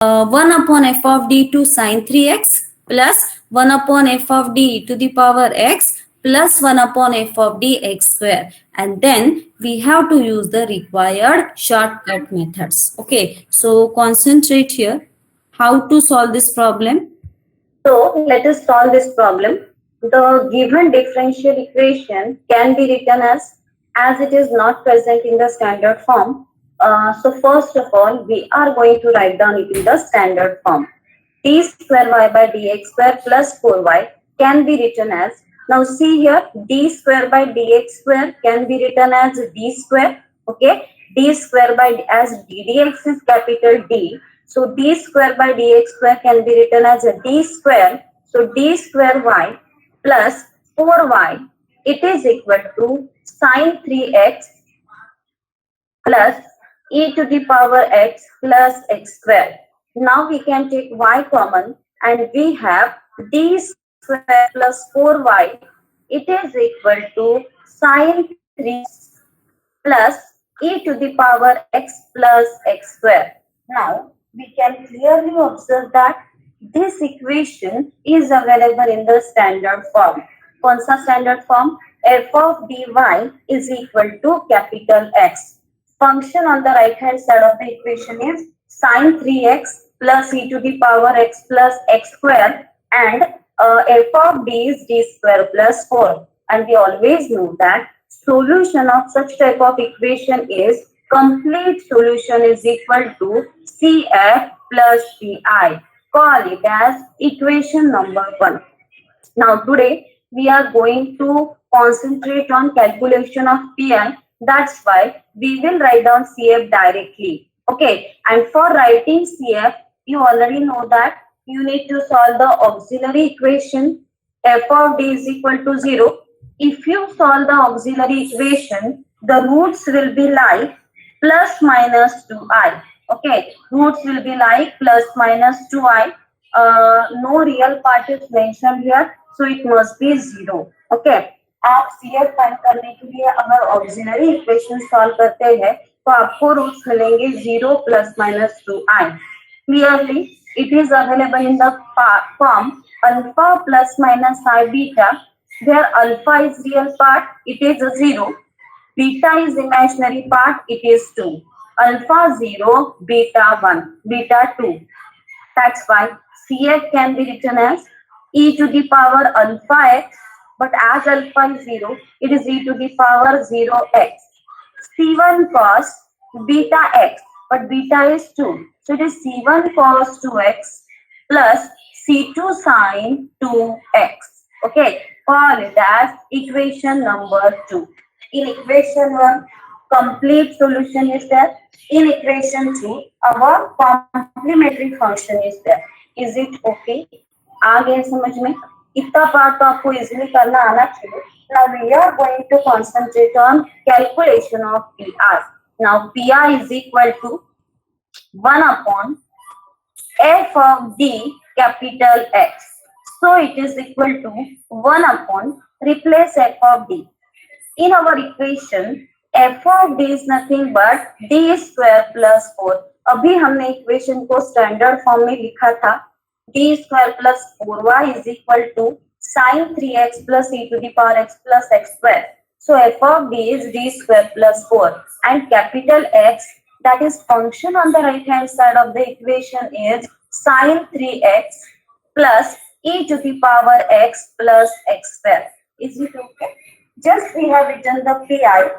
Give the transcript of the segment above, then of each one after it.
1 upon f of d to sine 3x plus 1 upon f of d to the power x plus 1 upon f of d x square, and then we have to use the required shortcut methods. Okay, so concentrate here. How to solve this problem? So let us solve this problem. The given differential equation can be written as it is not present in the standard form. So first of all, we are going to write down it in the standard form. D square y by dx square plus 4y can be written as, now see here, d square by dx square can be written as d square. Okay, d square by, as dx is capital D, so d square by dx square can be written as a d square. So d square y plus 4y, it is equal to sine 3x plus e to the power x plus x square. Now we can take y common and we have d square plus 4y. It is equal to sine 3 plus e to the power x plus x square. Now we can clearly observe that this equation is available in the standard form. कौन सा standard form? F of dy is equal to capital X. Function on the right hand side of the equation is sine 3x plus e to the power x plus x square, and f of d is d square plus 4. And we always know that solution of such type of equation is complete solution is equal to CF plus PI. Call it as equation number 1. Now today we are going to concentrate on calculation of PI. That's why we will write down CF directly. Okay, and for writing CF, you already know that you need to solve the auxiliary equation f of d is equal to 0. If you solve the auxiliary equation, the roots will be like plus minus 2i. Okay, roots will be like plus minus 2i. No real part is mentioned here, so it must be 0. Okay, आप CF find करने के लिए अगर auxiliary equation solve करते हैं तो आपको roots मिलेंगे 0 plus minus 2i. Clearly it is available in the form alpha plus minus I beta, where alpha is real part, it is a 0, beta is imaginary part, it is 2. Alpha 0, beta 1, beta 2. That's why CF can be written as e to the power alpha x, but as alpha is 0, it is e to the power 0x. C1 cos beta x, but beta is 2. So it is C1 cos 2x plus C2 sin 2x. Okay, call it as equation number 2. In equation 1, complete solution is there. In equation 2, our complementary function is there. Is it okay? आ गया समझ में? इतना part तो आपको easily करना आना चाहिए. Now we are going to concentrate on calculation of PI. Now PI is equal to 1 upon f of d capital X. So it is equal to 1 upon, replace f of d. In our equation, f of d is nothing but d square plus 4. अभी हमने equation को standard form में लिखा था. d square plus 4y is equal to sine 3x plus e to the power x plus x square. So f of d is d square plus 4, and capital X, that is function on the right hand side of the equation, is sine 3x plus e to the power x plus x square. Is it okay? Just we have written the PI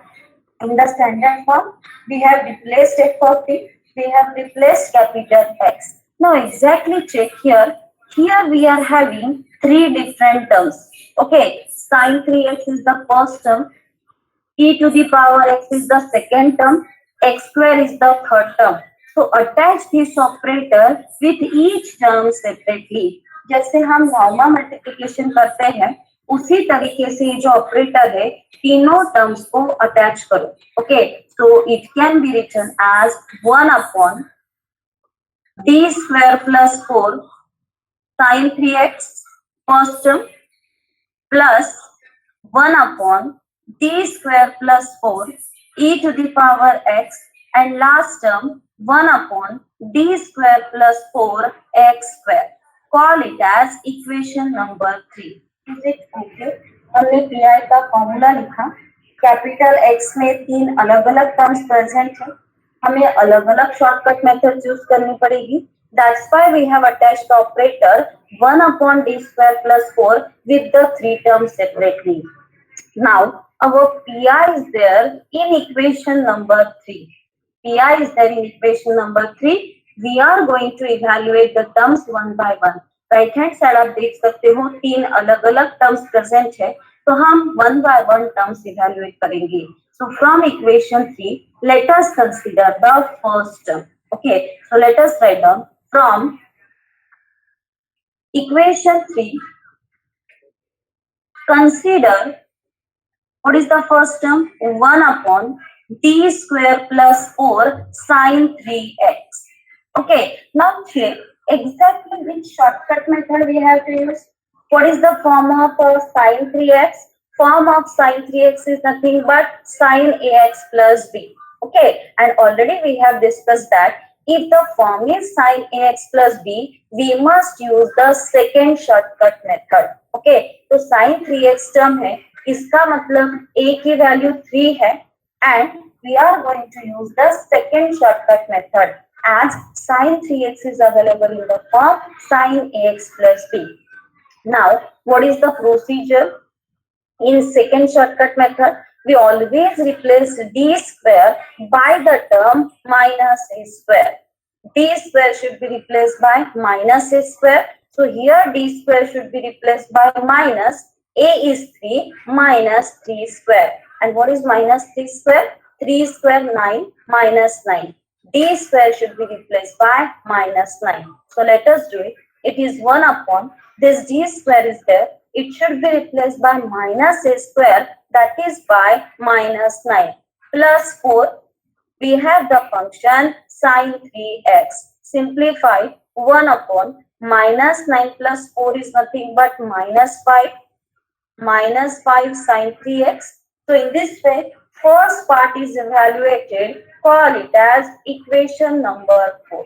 in the standard form. We have replaced f of d. We have replaced capital X. Now exactly check here. Here we are having 3 different terms. Okay, sine 3x is the first term, e to the power x is the second term, x square is the third term. So attach this operator with each term separately. जैसे हम normal multiplication करते हैं उसी तरीके से जो operator है तीनों टर्म्स को अटैच करो. Okay, so it can be written as 1 upon d square plus 4 sin 3x first term plus 1 upon d square plus 4 e to the power x, and last term 1 upon d square plus 4x square. Call it as equation number 3. Is it okay? हमने pi का formula लिखा, capital x में 3 अलग अलग terms present है, हमें अलग अलग शॉर्टकट मेथड यूज करनी पड़ेगी. That's why we have attached the operator 1 upon d square plus 4 with the 3 terms separately. Now our pi is there in equation number 3. pi is there in equation number 3. We are going to evaluate the terms one by one. Right hand side आप देख सकते हो 3 अलग अलग terms present है, तो हम one by one terms evaluate करेंगे. So from equation 3, let us consider the first term. Okay, so let us write down from equation 3. Consider what is the first term? 1 upon d square plus 4 sin 3x. Okay, now check exactly which shortcut method we have to use. What is the form of sin 3x? Form of sin 3x is nothing but sin ax plus b. Okay, and already we have discussed that if the form is sin ax plus b, we must use the second shortcut method. Okay, तो sin 3x term है, इसका मतलब a की value 3 है, and we are going to use the second shortcut method as sin 3x is available in the form sin ax plus b. Now, what is the procedure? In second shortcut method, we always replace d square by the term minus a square. D square should be replaced by minus a square. So here d square should be replaced by minus. A is 3 minus 3 square. And what is minus 3 square? 3 square 9 minus 9. D square should be replaced by minus 9. So let us do it. It is 1 upon this d square is there. It should be replaced by minus a square, that is by minus 9 plus 4. We have the function sin 3x. Simplify 1 upon minus 9 plus 4 is nothing but minus 5. Minus 5 sin 3x. So in this way, first part is evaluated. Call it as equation number 4.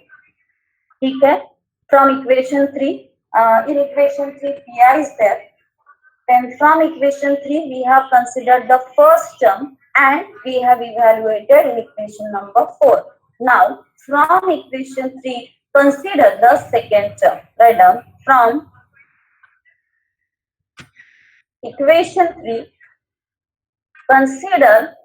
ठीक है? From equation 3, in equation 3 pi is there. Then from equation 3 we have considered the first term and we have evaluated in equation number 4. Now from equation 3 consider the second term. Write down from equation 3 consider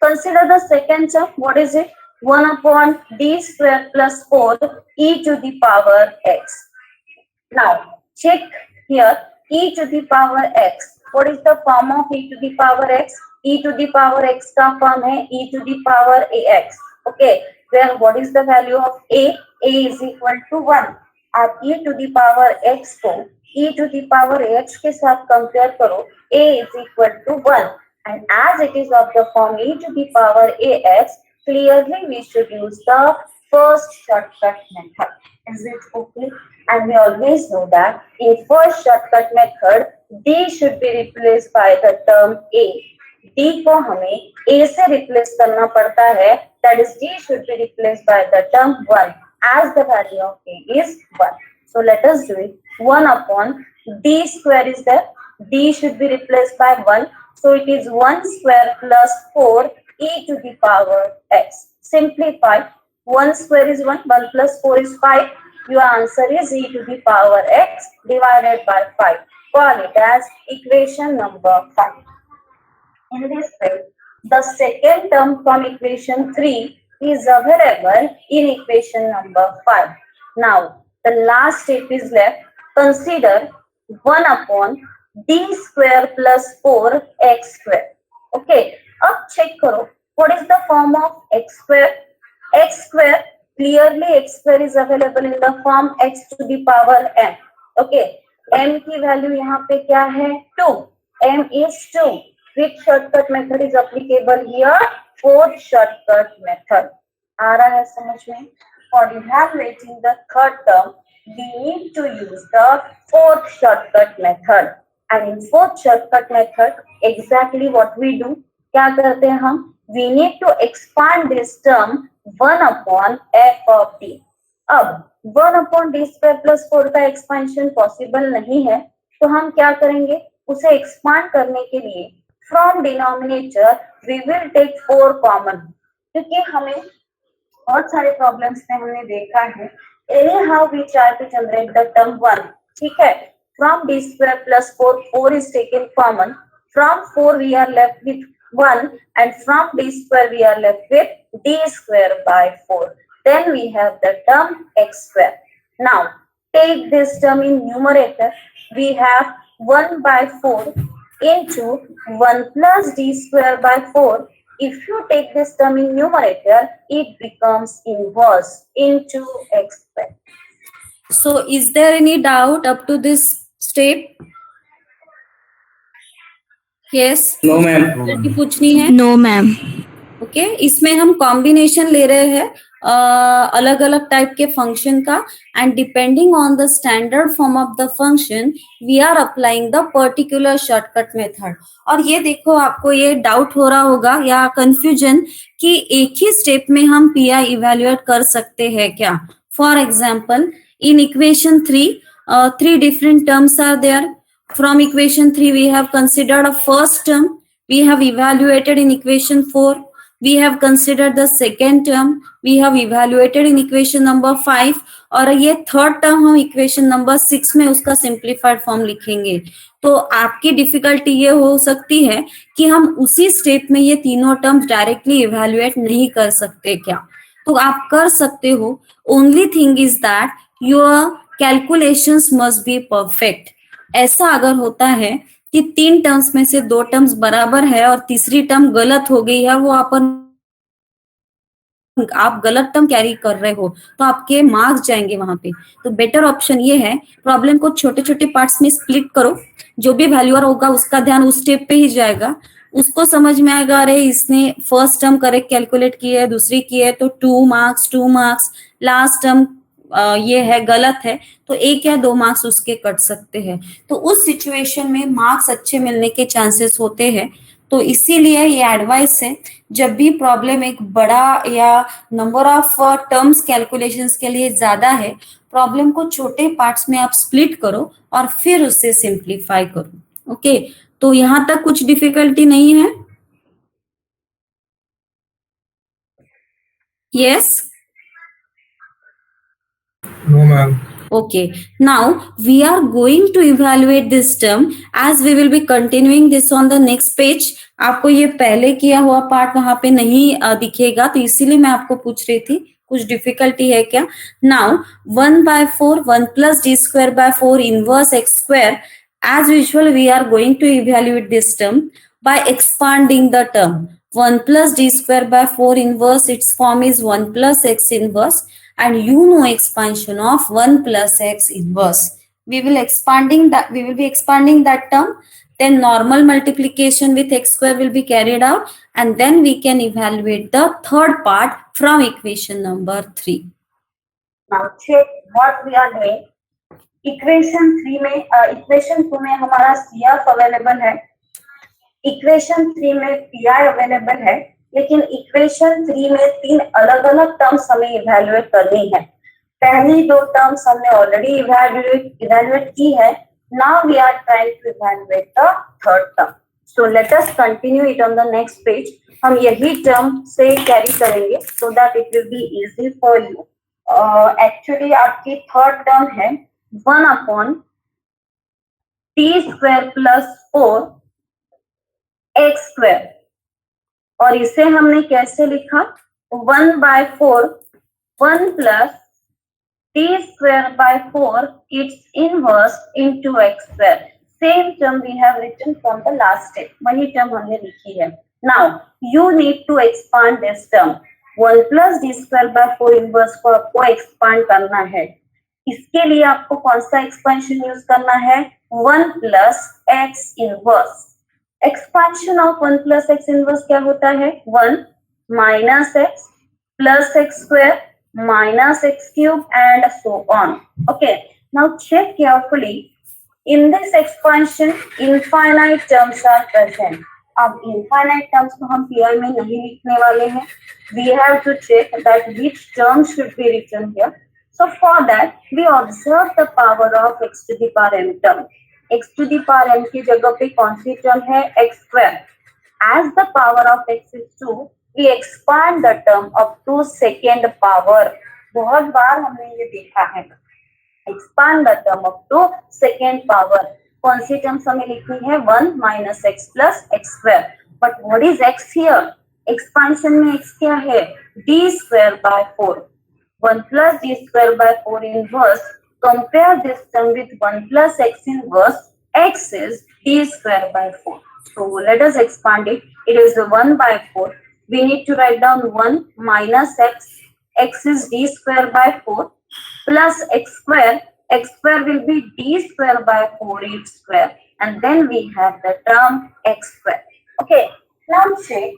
the second term. What is it? 1 upon d square plus 4 e to the power x. Now check here e to the power x. What is the form of e to the power x? E to the power x का form है e to the power ax. Okay, then what is the value of a? A is equal to 1. आप e to the power x को e to the power ax के साथ compare करो, a is equal to 1. And as it is of the form e to the power ax, clearly we should use the first shortcut method. Is it okay? And we always know that in first shortcut method, d should be replaced by the term a. d को हमें a से replace करना पड़ता है, that is d should be replaced by the term 1 as the value of a is 1. So let us do it. 1 upon d square is there, d should be replaced by 1. So it is 1 square plus 4 e to the power x. Simplify. 1 square is 1, 1 plus 4 is 5. Your answer is e to the power x divided by 5. Call it as equation number 5. In this way, the second term from equation 3 is available in equation number 5. Now, the last step is left. Consider 1 upon d square plus 4 x square. Okay, अब check करो what is the form of x square. X square, clearly x square is available in the form x to the power m. Okay, m की value यहाँ पे क्या है? 2. m is 2. Which shortcut method is applicable here? Fourth shortcut method. आ रहा है समझ में? For evaluating the third term, we need to use the fourth shortcut method. And in fourth shortcut method, exactly what we do, क्या करते हैं हम? We need to expand this term 1/f(d). अब 1/d² + 4 का एक्सपेंशन पॉसिबल नहीं है, तो हम क्या करेंगे, उसे एक्सपांड करने के लिए from denominator we will take 4 common, क्योंकि हमें बहुत सारे प्रॉब्लम्स में हमने देखा है anyhow we try to generate the term 1, ठीक है। From d² + 4, 4 is taken common. From 4 we are left with 1, and from d² we are left with d²/4. Then we have the term x². Now take this term in numerator. We have 1/4 into 1 plus d²/4. If you take this term in numerator, it becomes inverse into x². So is there any doubt up to this step? Yes. No ma'am. पूछनी है? No ma'am. Okay, इसमें हम combination ले रहे हैं अलग अलग type के फंक्शन का, and depending on the standard form of the function we are applying the particular shortcut method. और ये देखो, आपको ये डाउट हो रहा होगा या कंफ्यूजन कि एक ही स्टेप में हम पीआई इवेल्युएट कर सकते हैं क्या। For example, in equation 3 three different terms are there. From equation 3 we have considered a first term, we have evaluated in equation 4, we have considered the second term, we have evaluated in equation number 5, और ये third term हम equation number 6 में उसका simplified form लिखेंगे। तो आपकी difficulty ये हो सकती है कि हम उसी स्टेप में ये तीनों टर्म्स डायरेक्टली इवेल्युएट नहीं कर सकते क्या। तो आप कर सकते हो, only thing is that your calculations must be perfect. ऐसा अगर होता है कि 3 टर्म्स में से 2 टर्म्स बराबर है और तीसरी टर्म गलत हो गई है, वो आप गलत टर्म कैरी कर रहे हो, तो आपके मार्क्स जाएंगे वहां पे। तो बेटर ऑप्शन ये है, प्रॉब्लम को छोटे छोटे पार्ट्स में स्प्लिट करो, जो भी वैल्यूअर होगा उसका ध्यान उस स्टेप पे ही जाएगा, उसको समझ में आएगा अरे इसने फर्स्ट टर्म करेक्ट कैलकुलेट की है, दूसरी की है तो 2 मार्क्स, लास्ट टर्म ये है गलत है तो 1 या 2 मार्क्स उसके कट सकते हैं। तो उस सिचुएशन में मार्क्स अच्छे मिलने के चांसेस होते हैं। तो इसीलिए ये एडवाइस है, जब भी प्रॉब्लम एक बड़ा या नंबर ऑफ टर्म्स कैलकुलेशंस के लिए ज्यादा है, प्रॉब्लम को छोटे पार्ट्स में आप स्प्लिट करो और फिर उससे सिंप्लीफाई करो। ओके, तो यहां तक कुछ डिफिकल्टी नहीं है? Yes? No ma'am. Okay, now we are going to evaluate this term as we will be continuing this on the next page. आपको ये पहले किया हुआ पार्ट वहां पे नहीं दिखेगा, तो इसीलिए मैं आपको पूछ रही थी कुछ डिफिकल्टी है क्या। Now 1/4 1 plus d²/4 inverse x², as usual we are going to evaluate this term by expanding the term 1 plus d²/4 inverse, its form is 1 plus x inverse, and you know expansion of 1 plus x inverse. We will be expanding that term, then normal multiplication with x² will be carried out, and then we can evaluate the third part from equation number 3. Now check what we are doing. Equation 3 में equation 2 में हमारा CF available है, equation 3 में PI available है, लेकिन equation 3 में 3 अलग अलग टर्म्स हमें इवैल्यूएट करनी है। पहली 2 टर्म्स हमने ऑलरेडी इवैल्यूएट की है, now we are trying to evaluate the third term. So let us continue it on the next page. हम यही टर्म से कैरी करेंगे so that it will be easy for you. Actually आपकी third term है 1/t² + 4 x², और इसे हमने कैसे लिखा, 1/4 1 plus t²/4 its inverse into x². Same term we have written from the last step, वही term हमने लिखी है। Now you need to expand this term, 1 plus d²/4 inverse को आपको expand करना है। इसके लिए आपको कौन सा एक्सपेंशन यूज करना है, 1 plus x inverse। Expansion of 1 plus x inverse क्या होता है, 1 minus x plus x² minus x³ and so on. Okay, now check carefully. In this expansion, infinite terms are present. अब इनफाइनाइट टर्म्स को हम PI में नहीं लिखने वाले हैं. We have to check that which term should be written here. So for that, we observe the power of x to the power m term. x to the power m की जगह पे कौन सी term है? x square. As the power of x is 2, we expand the term up to second power. बहुत बार हमने ये देखा है. Expand the term up to second power. कौन सी टर्म्स हमें लिखनी है? 1 minus x plus x square. But what is x here? Expansion में x क्या है? d square by 4. 1 plus d square by 4 inverse. Compare this term with 1 plus x inverse. X is d square by 4. So let us expand it. It is 1 by 4. We need to write down 1 minus x. X is d square by 4 plus x square. X square will be d square by 4h square, and then we have the term x square. Okay, now check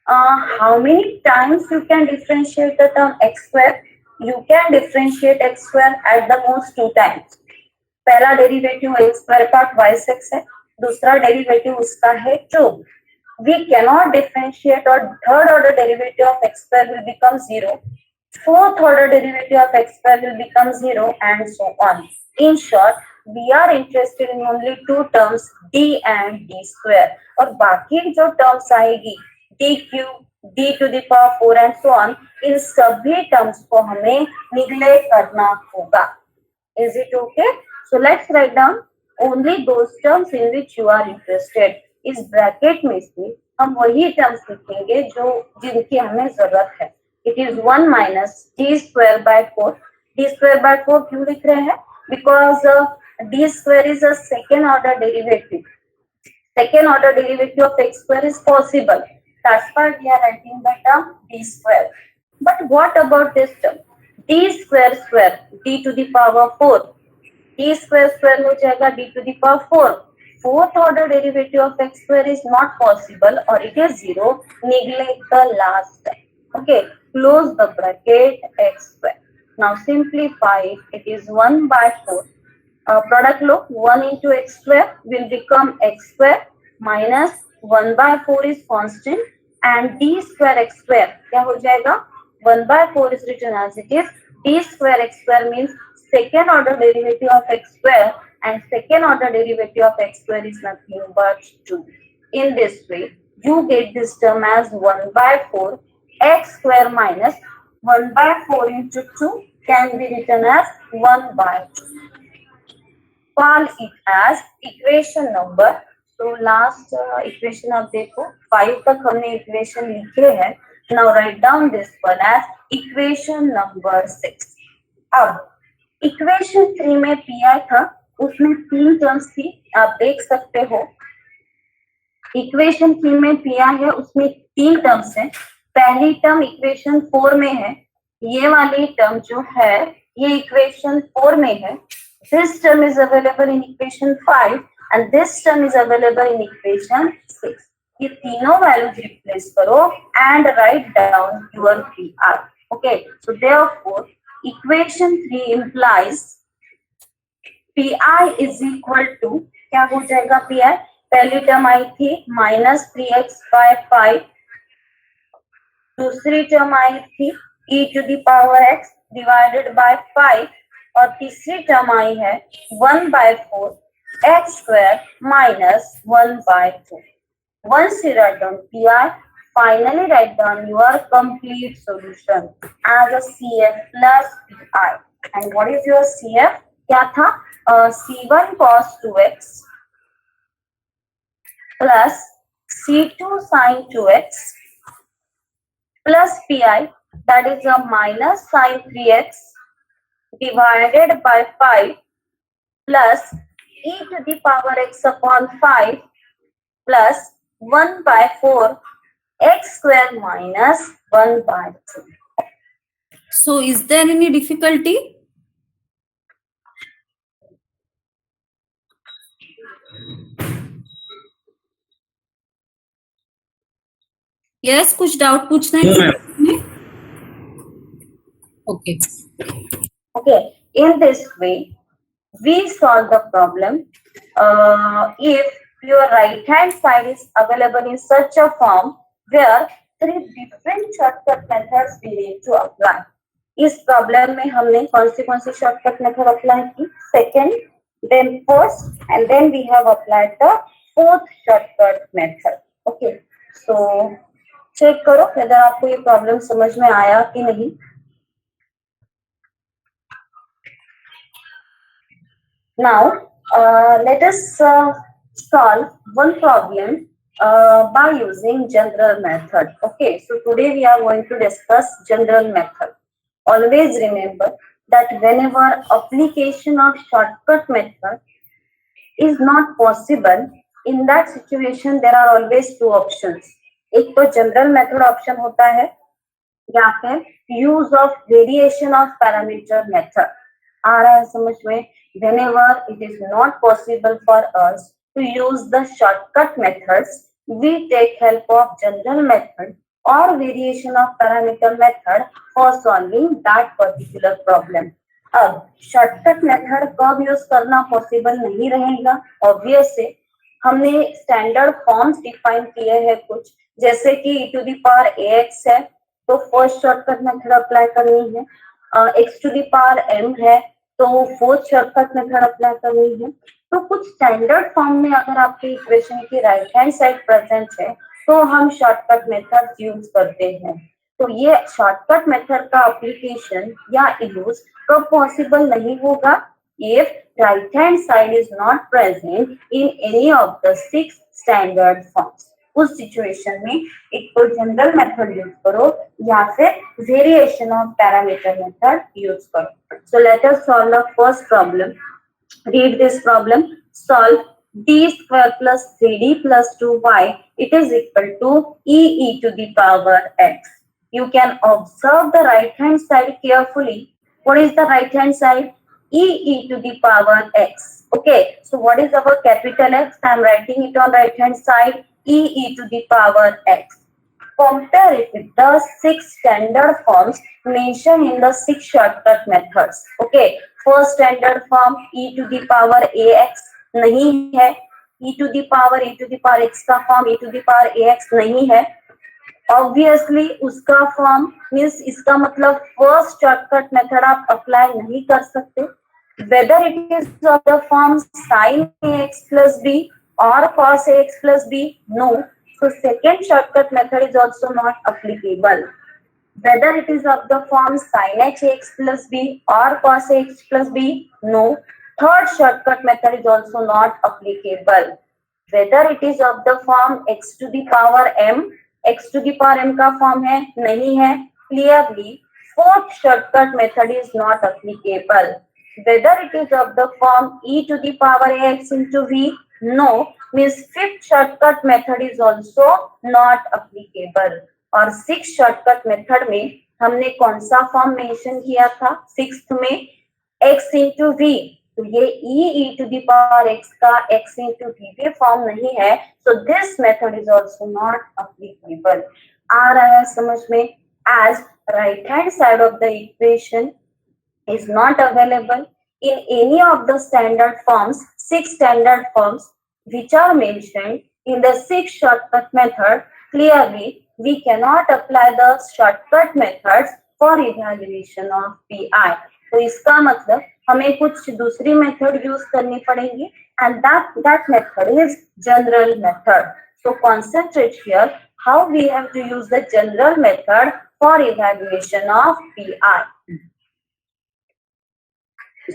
how many times you can differentiate the term x square. You can differentiate x square at the most 2 times. पहला derivative x square का twice x है, दूसरा derivative उसका है 2. We cannot differentiate, or third order derivative of x square will become 0. Fourth order derivative of x square will become 0, and so on. In short, we are interested in only 2 terms, d and d square. और बाकी जो terms आएगी d cube, d to the power 4 and so on, इन सभी terms को हमें neglect करना होगा. Is it okay? So let's write down only those terms in which you are interested. इस ब्रैकेट में से हम वही terms लिखेंगे जो जिनकी हमें जरूरत है. It is 1 minus d square by 4. d square by 4 क्यों लिख रहे हैं? Because d square is a second order derivative. Second order derivative of x square is possible. That's why we are writing the term d square. But what about this term? d square square, d to the power 4. d square square हो जाएगा d to the power 4. Fourth order derivative of x square is not possible, or it is 0. Neglect the last term. Okay, close the bracket x square. Now simplify it. It is 1 by 4. Product low, 1 into x square will become x square minus 1 by 4 is constant, and d square x square क्या हो जाएगा? 1 by 4 is written as it is. d square x square means second order derivative of x square, and second order derivative of x square is nothing but 2. In this way, you get this term as 1 by 4 x square minus 1 by 4 into 2 can be written as 1 by 2. Call it as equation number. So last equation आप देखो 5 तक हमने equation लिखे हैं. Now write down this one as equation number 6. अब equation 3 में PI था, उसमें 3 terms थी, आप देख सकते हो. equation 3 में PI है, उसमें 3 terms हैं. पहली टर्म इक्वेशन 4 में है, ये वाली टर्म जो है ये इक्वेशन 4 में है. This term is available in equation 5 and this term is available in equation 6. ये तीनों वैल्यूज रिप्लेस करो and write down your PI. Okay, so therefore equation 3 implies PI is equal to, क्या हो जाएगा PI? पहली term आई थी -3x by 5, दूसरी term आई थी e to the power x divided by 5, और तीसरी टर्म आई है 1 by 4 x square minus 1 by 2. Once you write down PI, finally write down your complete solution as a CF plus PI. And what is your CF? क्या था? C1 cos 2x plus C2 sin 2x plus PI, that is a minus sin 3x divided by 5 plus e to the power x upon 5 plus 1 by 4 x square minus 1 by 2. So is there any difficulty? Yes, कुछ doubt पूछना है? Okay. Okay. In this way, we solve the problem. If your right hand side is available in such a form where three different shortcut methods we need to apply. इस problem में हमने कौन सी shortcut method apply की? Second, then first, and then we have applied the fourth shortcut method. Okay, so check करो whether आपको ये problem समझ में आया कि नहीं. Now, let us solve one problem by using general method. Okay, so today we are going to discuss general method. Always remember that whenever application of shortcut method is not possible, in that situation there are always two options. एक तो general method option होता है या फिर use of variation of parameter method. आ रहा है समझ में? Whenever it is not possible for us to use the shortcut methods, we take help of general method or variation of parameter method for solving that particular problem. अब shortcut method कब use करना possible नहीं रहेगा? Obvious है, हमने standard forms define किए हैं कुछ, जैसे कि e to the power ax है तो फर्स्ट शॉर्टकट मेथड अप्लाई करनी है, x to the power m है तो फोर्थ शॉर्टकट मेथड अप्लाई करनी है. तो कुछ स्टैंडर्ड फॉर्म में अगर आपके इक्वेशन की राइट हैंड साइड प्रेजेंट है तो हम शॉर्टकट मेथड यूज करते हैं. तो ये शॉर्टकट मेथड का एप्लीकेशन या यूज कब पॉसिबल नहीं होगा? If right hand side is not present in any of the 6 standard forms. उस सिचुएशन में एक तो जनरल मेथड यूज करो या फिर variation of parameter method use करो. So let us solve the first problem. Read this problem. Solve d square plus 3d plus 2y. It is equal to e to the power x. You can observe the right hand side carefully. What is the right hand side? E to the power x. Okay. So what is our capital X? I am writing it on right hand side. E to the power x. Compare it with the 6 standard forms mentioned in the 6 shortcut methods. Okay, first standard form e to the power ax नहीं है, e to the power x का form e to the power ax नहीं है. Obviously उसका form means इसका मतलब first shortcut method आप apply नहीं कर सकते. Whether it is of the form sin ax plus b or cos ax plus b, no. So second shortcut method is also not applicable. Whether it is of the form sin x plus b or cos x plus b, no. Third shortcut method is also not applicable. Whether it is of the form x to the power m, x to the power m का form है नहीं है, clearly fourth shortcut method is not applicable. Whether it is of the form e to the power ax into v, no, means fifth shortcut method is also not applicable. और six shortcut method में हमने कौन सा form mention किया था? Sixth में x into v. तो ये e to the power x का x into v भी फॉर्म नहीं है. So this method is also not applicable. आ रहा है समझ में? As right hand side of the equation is not available in any of the standard forms, 6 standard forms which are mentioned in the 6 shortcut method, clearly we cannot apply the shortcut methods for evaluation of PI. तो इसका मतलब हमें कुछ दूसरी method use करनी पड़ेगी and that method is general method. So concentrate here how we have to use the general method for evaluation of PI.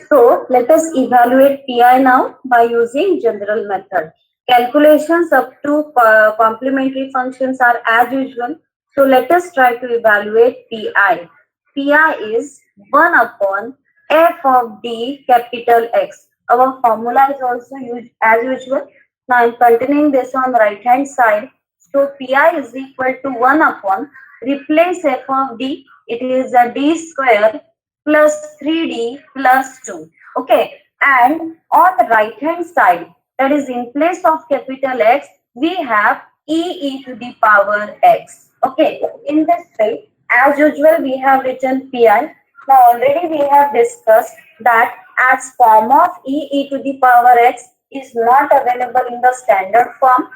So let us evaluate PI now by using general method. Calculations up to complementary functions are as usual. So let us try to evaluate PI. PI is 1 upon f of d capital X. Our formula is also used as usual. Now I am continuing this on right hand side. So PI is equal to 1 upon, replace f of d, it is a d square plus 3d plus 2. Okay, and on the right hand side, that is in place of capital X, we have e to the power x. Okay, in this way, as usual, we have written PI. Now already we have discussed that as form of e to the power x, is not available in the standard form,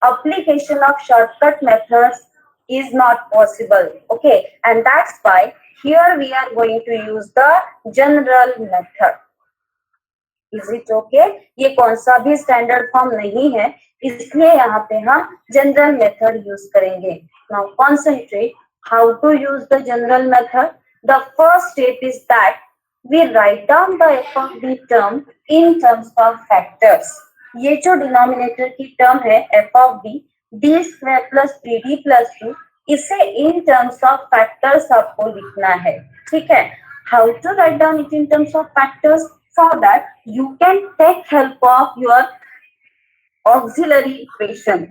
application of shortcut methods is not possible. Okay, and that's why here we are going to use the general method. Is it okay? ये कौन सा भी standard form नहीं है, इसलिए यहाँ पे हम जनरल मेथड यूज करेंगे. Now concentrate how to use the general method. The first step is that we write down the f of d term in terms of factors. ये जो डिनोमिनेटर की टर्म है f of d square plus 3d plus 2, इसे in terms of factors आपको लिखना है. ठीक है. How to write down it in terms of factors? For that you can take help of your auxiliary equation.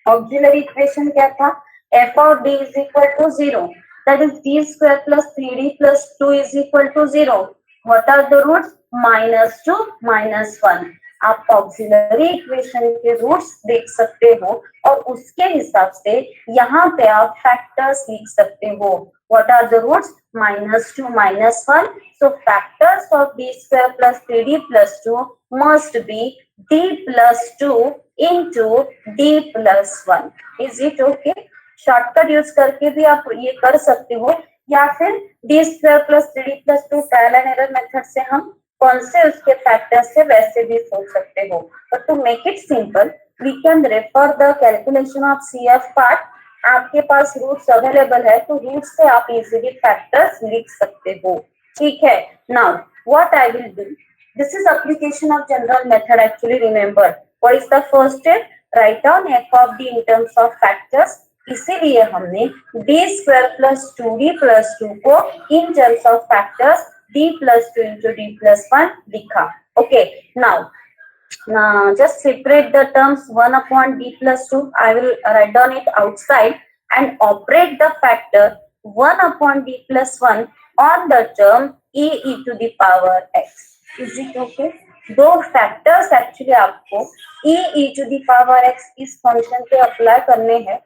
Auxiliary equation क्या था? f of d is equal to 0. That is d square plus 3d plus 2 is equal to 0. What are the roots? -2, -1. आप auxiliary equation के roots देख सकते हो और उसके हिसाब से यहाँ पे आप फैक्टर्स लिख सकते हो. What are the roots? -2, -1. So factors of d square plus 3d plus 2 must be d plus 2 into d plus 1. Is it okay? Shortcut use करके भी आप ये कर सकते हो, या फिर d square plus 3d plus 2 trial and error method से हम कौन से उसके फैक्टर्स से वैसे भी सोच सकते हो. But to make it simple we can refer the calculation of CF part. आपके पास रूट्स अवेलेबल है तो रूट्स से आप इजीली फैक्टर्स लिख सकते हो. ठीक है. Now what I will do, this is application of general method. Actually remember what is the first step? Write down f of d in terms of factors. इसीलिए हमने d square plus 2d plus 2 को in terms of factors d plus 2 into d plus 1 लिखा. Okay, now just separate the terms 1 upon d plus 2. I will write down it outside and operate the factor 1 upon d plus 1 on the term e to the power x. Is it okay? दो factors actually आपको e to the power x इस function पे apply करने हैं.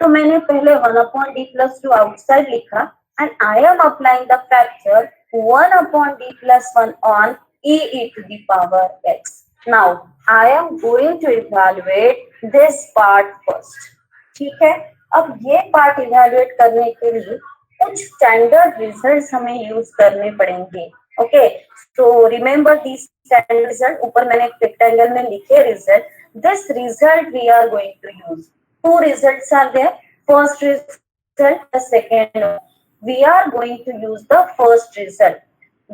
तो मैंने पहले 1 upon d plus 2 outside लिखा and I am applying the factor 1 upon d plus 1 on e to the power x. Now I am going to evaluate this part first. ठीक है. अब ये पार्ट इवेल्युएट करने के लिए कुछ स्टैंडर्ड रिजल्ट्स हमें यूज करने पड़ेंगे. ओके, तो रिमेंबर दिस स्टैंडर्ड रिजल्ट. ऊपर मैंने एक रेक्टेंगल में लिखे result. This result we are going to use. Two results are there. First result, the second one. We are going to use the first result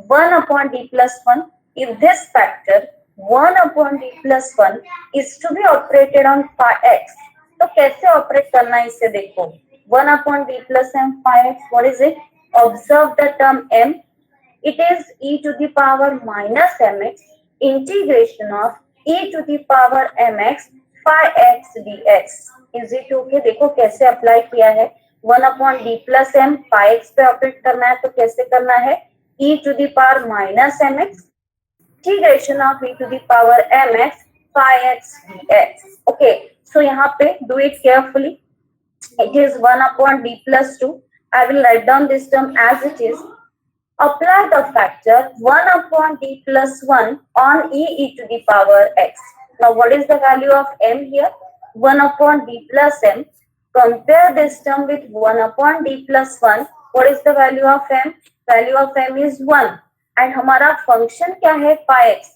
1 upon d plus 1. If this factor 1 upon d plus 1 is to be operated on phi x, तो कैसे operate करना है इसे देखो. 1 upon d plus m phi x, what is it? Observe the term m. It is e to the power minus mx integration of e to the power mx phi x dx. Is it okay? देखो कैसे apply किया है. 1 upon d plus m phi x पे operate करना है तो कैसे करना है? e to the power minus mx integration of e to the power mx phi x dx. Okay, so यहाँ पे do it carefully. It is 1 upon d plus 2. I will write down this term as it is. Apply the factor 1 upon d plus 1 on e to the power x. Now what is the value of m here? 1 upon d plus m. Compare this term with 1 upon d plus 1. What is the value of m? Value of m is 1. And हमारा function क्या है? phi x.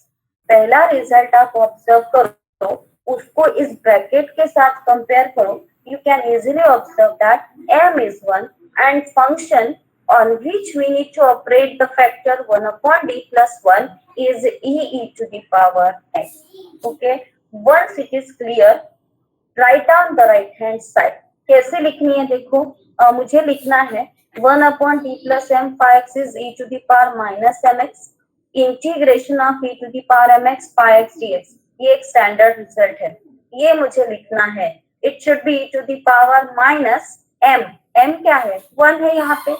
पहला result आप observe करो, उसको इस bracket के साथ कंपेयर करो. You can easily observe that m is 1 and function on which we need to operate the factor 1 upon d plus 1 is e to the power x. Okay, once it is clear, write down the right hand side. कैसे लिखनी है देखो. मुझे लिखना है 1 upon d plus m phi x is e to the power minus mx integration of e to the power mx phi x dx. ये एक standard result है, ये मुझे लिखना है. It should be e to the power minus m. m क्या है? 1 है यहाँ पे.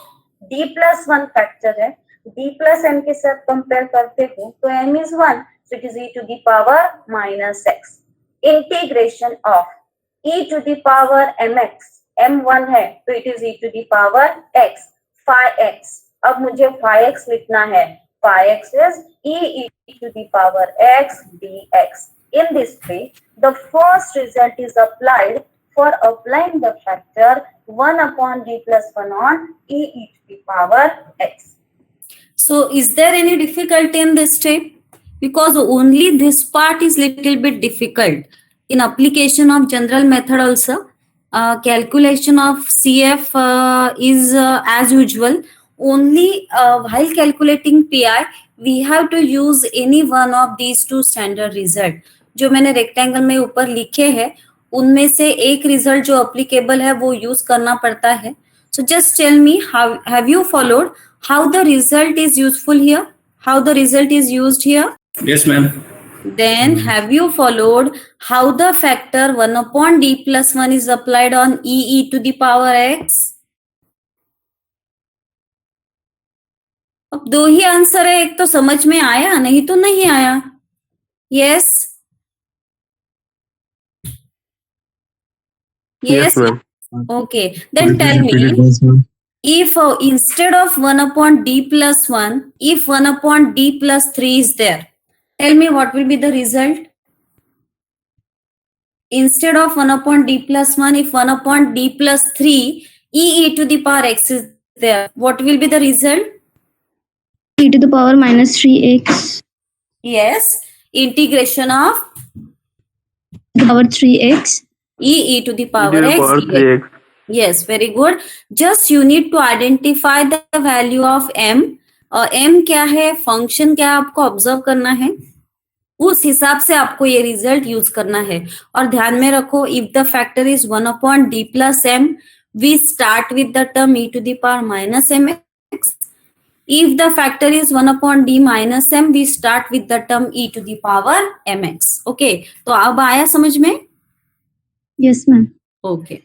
d plus 1 फैक्टर है. d plus m के साथ कंपेयर करते हो तो m is 1, so it is e to the power minus x. Integration of e to the power mx, m1 है तो it is e to the power x phi x. अब मुझे phi x लिखना है. phi x is e to the power x dx. In this way, the first result is applied for applying the factor 1 upon d plus 1 on e to the power x. So is there any difficulty in this step? Because only this part is little bit difficult. In application of general method also, calculation of CF is as usual. Only while calculating PI, we have to use any one of these two standard result. जो मैंने rectangle में ऊपर लिखे हैं, उनमें से एक result जो अप्लीकेबल है वो यूज करना पड़ता है. So just tell me, how have you followed how the result is useful here? How the result is used here? Yes, ma'am. Then have you followed how the factor 1 upon d plus 1 is applied on e to the power x? अब दो ही answer है, एक तो समझ में आया, नहीं तो नहीं आया. Yes? Yes, ma'am. Okay. Then tell me, if instead of 1 upon d plus 1, if 1 upon d plus 3 is there, tell me what will be the result? Instead of 1 upon d plus 1, if 1 upon d plus 3, e to the power x is there, what will be the result? e to the power minus 3x. Yes, integration of Power 3x. e to the power e to the x. power dx. 3x. Yes, very good. Just you need to identify the value of m. m क्या है, function क्या है, आपको observe करना है. उस हिसाब से आपको ये रिजल्ट यूज करना है. और ध्यान में रखो, if the factor is 1 upon d plus m, we start with the term e to the power minus m x. If the factor is 1 upon d minus m, we start with the term e to the power m x. Okay, तो अब आया समझ में? Yes, ma'am. Okay.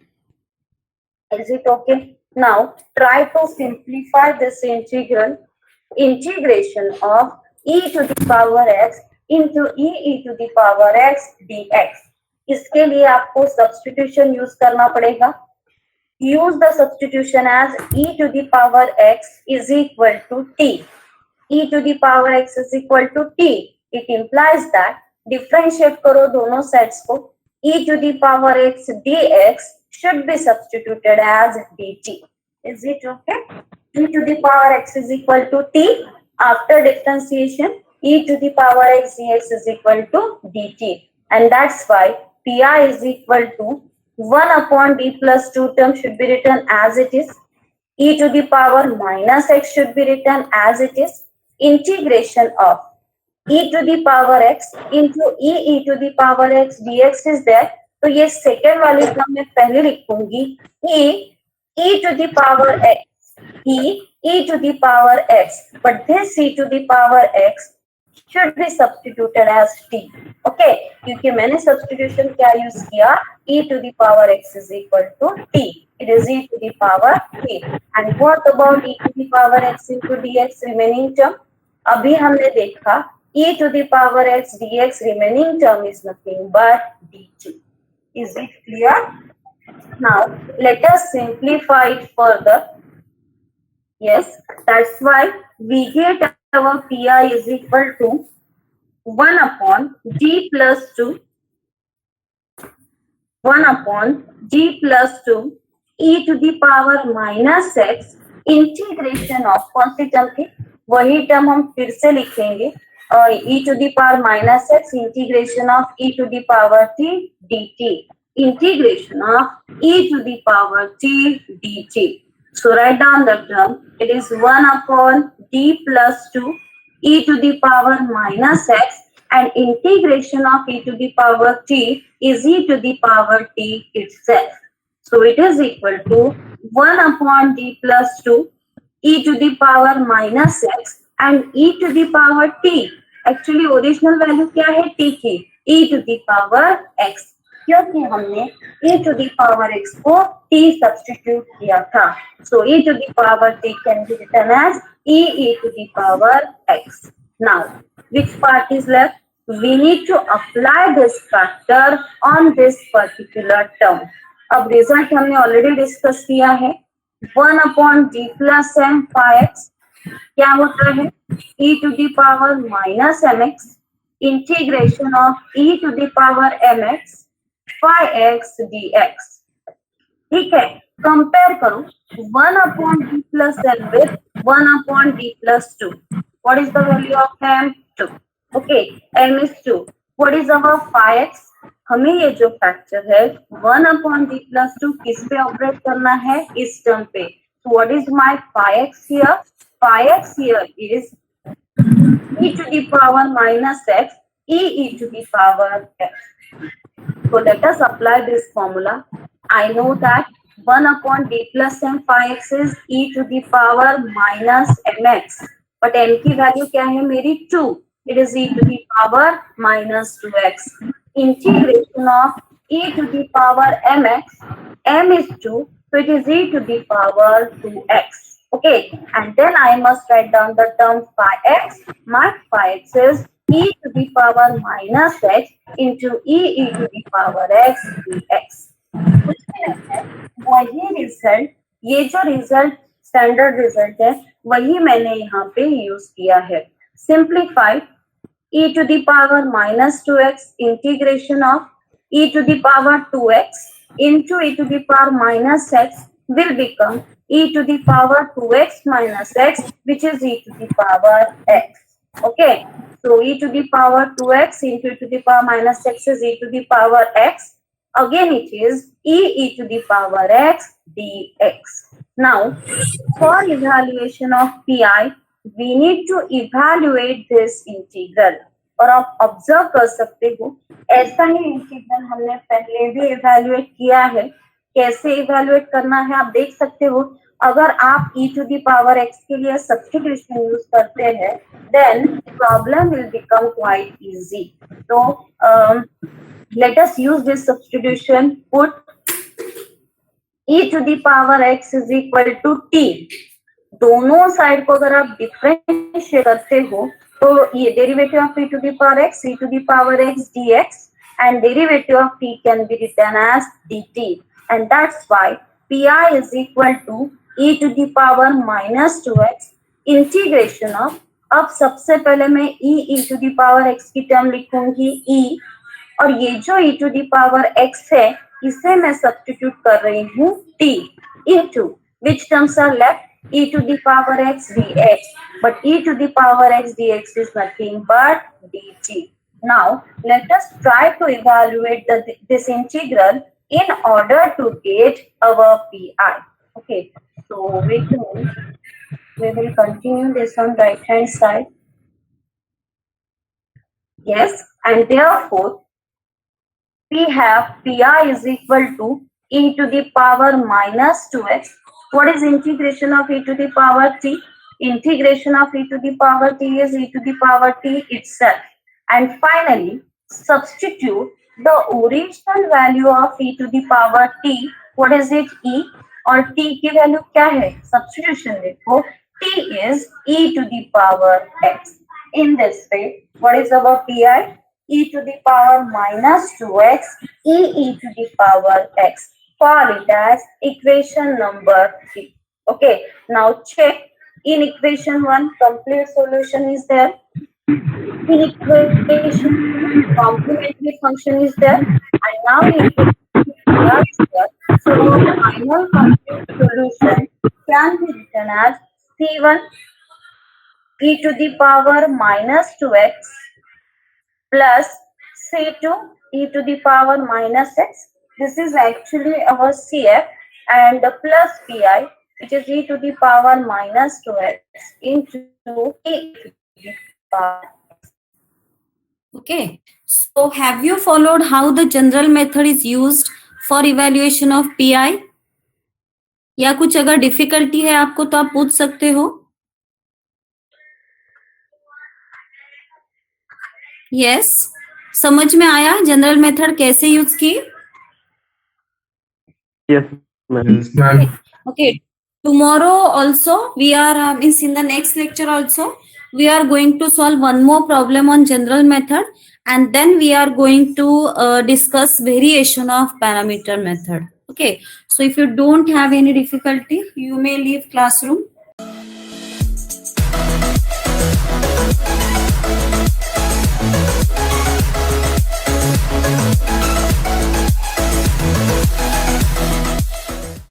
Is it okay? Now try to simplify this integral. Integration of e to the power x into e to the power x dx. इसके लिए आपको substitution use करना पड़ेगा. Use the substitution as e to the power x is equal to t. e to the power x is equal to t. It implies that differentiate करो दोनों sides को. e to the power x dx should be substituted as dt. Is it okay? e to the power x is equal to t. After differentiation, e to the power x dx is equal to dt. And that's why pi is equal to 1 upon d plus 2 term should be written as it is. e to the power minus x should be written as it is. Integration of e to the power x into e to the power x dx is there. तो ये second वाली term मैं पहले लिखूंगी, e to the power x, e to the power x, but this e to the power x should be substituted as t. Okay, क्योंकि मैंने substitution क्या use किया, e to the power x is equal to t. It is e to the power t. And what about e to the power x into dx remaining term? अभी हमने देखा e to the power x dx remaining term is nothing but dt. Is it clear? Now let us simplify it further. Yes, that's why we get our pi is equal to 1 upon d plus 2, 1 upon d plus 2 e to the power minus x integration of. कौन सी term थी, वही term हम फिर से लिखेंगे, e to the power minus x integration of e to the power t dt. Integration of e to the power t dt. So write down the term. It is 1 upon d plus 2 e to the power minus x, and integration of e to the power t is e to the power t itself. So it is equal to 1 upon d plus 2 e to the power minus x and e to the power t. Actually original value क्या है t की, e to the power x, क्योंकि हमने e to the power x को t substitute किया था. So e to the power t can be written as e to the power x. Now which part is left? We need to apply this factor on this particular term. अब result हमने already discuss किया है. 1 upon d plus m phi x क्या होता है, e to the power minus mx integration of e to the power mx phi x dx. ठीक है, compare करो 1 upon d plus m with 1 upon d plus 2. What is the value of m? 2. Okay, m is 2. What is our phi x? हमें ये जो factor है 1 upon d plus 2 किस पे operate करना है? इस टर्म पे. So what is my phi x here? Phi x here is e to the power minus x e to the power x. So let us apply this formula. I know that 1 upon d plus m phi x is e to the power minus mx. But m की value क्या है मेरी? 2. It is e to the power minus 2x. Integration of e to the power mx. M is 2, so it is e to the power 2x. Okay, and then I must write down the term phi x. My phi x is e to the power minus x into e to the power x dx. कुछ नहीं है, वही result, ये जो result standard result है वही मैंने यहाँ पे यूज किया है. Simplified e to the power minus 2x integration of e to the power 2x into e to the power minus x will become e to the power 2x minus x, which is e to the power x. Okay, so e to the power 2x into e to the power minus x is e to the power x. Again it is e to the power x dx. Now for evaluation of pi we need to evaluate this integral. और आप observe कर सकते हो ऐसा ही integral हमने पहले भी evaluate किया है. कैसे इवेल्युएट करना है आप देख सकते हो. अगर आप e to the power x के लिए सब्स्टिट्यूशन यूज करते हैं then problem will become quite easy. So let us use this substitution. Put e to the power x is equal to t. दोनों साइड को अगर आप डिफरेंशिएट करते हो तो ये derivative of e to the power x e to the power x dx and derivative of t can be written as dt, and that's why pi is equal to e to the power minus 2x integration of. अब सबसे पहले मैं e to the power x की term लिखूंगी e, और ये जो e to the power x है इसे मैं सब्स्टिट्यूट कर रही हूँ t into which terms are left? E to the power x dx, but e to the power x dx is nothing but dt. Now let us try to evaluate this integral in order to get our pi. Okay, so we will continue this on right hand side. Yes, and therefore we have pi is equal to e to the power minus 2x. What is integration of e to the power t? Integration of e to the power t is e to the power t itself. And finally, substitute the original value of e to the power t. What is it? E. और t की value क्या है? Substitution देखो, t is e to the power x. In this way, what is our pi? E to the power minus 2x e to the power x. Call it as equation number 3. Okay, now check. In equation 1, complete solution is there. In equation 2, complementary function is there. And now in equation 3 is there. So the final complete solution can be written as C1 e to the power minus 2x plus C2 e to the power minus x. This is actually our CF, and plus pi, which is e to the power minus 2x into e to the power x. Okay, so have you followed how the general method is used for evaluation of pi? या कुछ अगर difficulty है आपको तो आप पूछ सकते हो. यस, समझ में आया जनरल मेथड कैसे यूज की? Yes, ma'am. Okay, tomorrow also we are means in the next lecture also we are going to solve one more problem on general method, and then we are going to discuss variation of parameter method. Okay, so if you don't have any difficulty you may leave classroom.